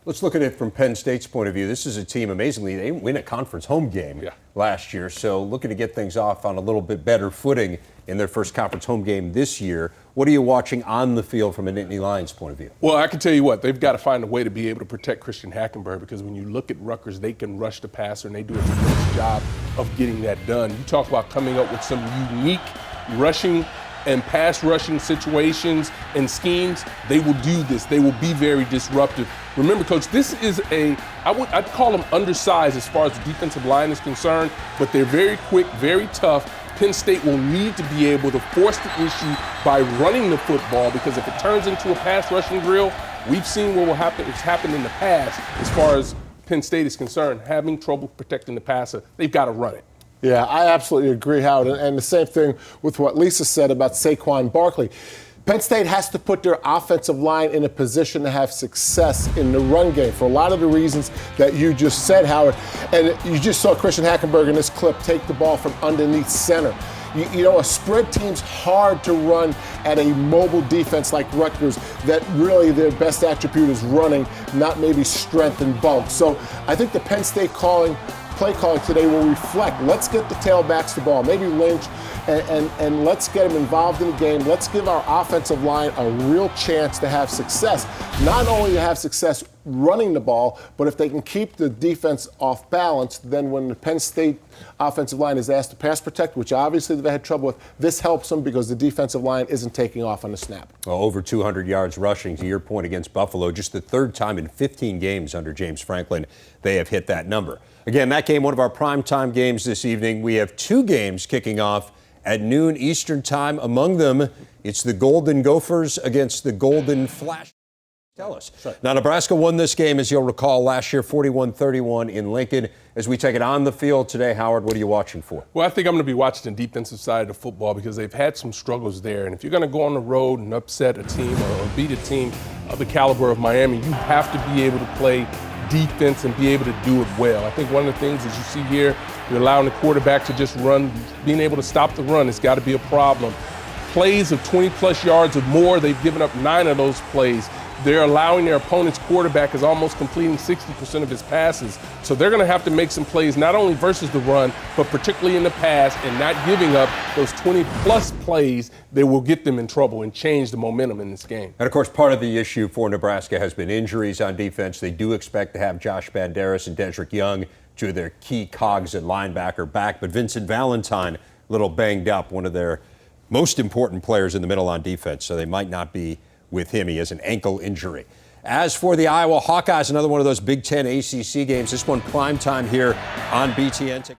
Let's look at it from Penn State's point of view. This is a team, amazingly, they win a conference home game last year, so looking to get things off on a little bit better footing in their first conference home game this year. What are you watching on the field from a Nittany Lions point of view? Well, I can tell you what, they've got to find a way to be able to protect Christian Hackenberg, because when you look at Rutgers, they can rush the passer, and they do a tremendous job of getting that done. You talk about coming up with some unique rushing and pass rushing situations and schemes. They will do this. They will be very disruptive. Remember, Coach, this is I'd call them undersized as far as the defensive line is concerned, but they're very quick, very tough. Penn State will need to be able to force the issue by running the football, because if it turns into a pass rushing drill, we've seen what will happen. It's happened in the past as far as Penn State is concerned, having trouble protecting the passer. They've got to run it. Yeah, I absolutely agree, Howard. And the same thing with what Lisa said about Saquon Barkley. Penn State has to put their offensive line in a position to have success in the run game for a lot of the reasons that you just said, Howard. And you just saw Christian Hackenberg in this clip take the ball from underneath center. You know, a spread team's hard to run at a mobile defense like Rutgers that really their best attribute is running, not maybe strength and bulk. So I think the Penn State play calling today will reflect, let's get the tailbacks the ball, maybe Lynch, and let's get them involved in the game. Let's give our offensive line a real chance to have success. Not only to have success running the ball, but if they can keep the defense off balance, then when the Penn State offensive line is asked to pass protect, which obviously they've had trouble with, this helps them because the defensive line isn't taking off on the snap. Well, over 200 yards rushing, to your point, against Buffalo. Just the third time in 15 games under James Franklin they have hit that number. Again, that game, one of our primetime games this evening. We have two games kicking off at noon Eastern time. Among them, it's the Golden Gophers against the Golden Flash. Tell us. Sure. Now, Nebraska won this game, as you'll recall, last year, 41-31 in Lincoln. As we take it on the field today, Howard, what are you watching for? Well, I think I'm going to be watching the defensive side of the football, because they've had some struggles there. And if you're going to go on the road and upset a team or beat a team of the caliber of Miami, you have to be able to play defense and be able to do it well. I think one of the things, as you see here, you're allowing the quarterback to just run. Being able to stop the run has got to be a problem. Plays of 20-plus yards or more, they've given up 9 of those plays. They're allowing their opponent's quarterback is almost completing 60% of his passes. So they're going to have to make some plays, not only versus the run, but particularly in the pass, and not giving up those 20-plus plays that will get them in trouble and change the momentum in this game. And, of course, part of the issue for Nebraska has been injuries on defense. They do expect to have Josh Banderas and Dedrick Young, two of their key cogs at linebacker, back. But Vincent Valentine, a little banged up, one of their most important players in the middle on defense, so they might not be with him. He has an ankle injury. As for the Iowa Hawkeyes, another one of those Big Ten ACC games. This one primetime here on BTN.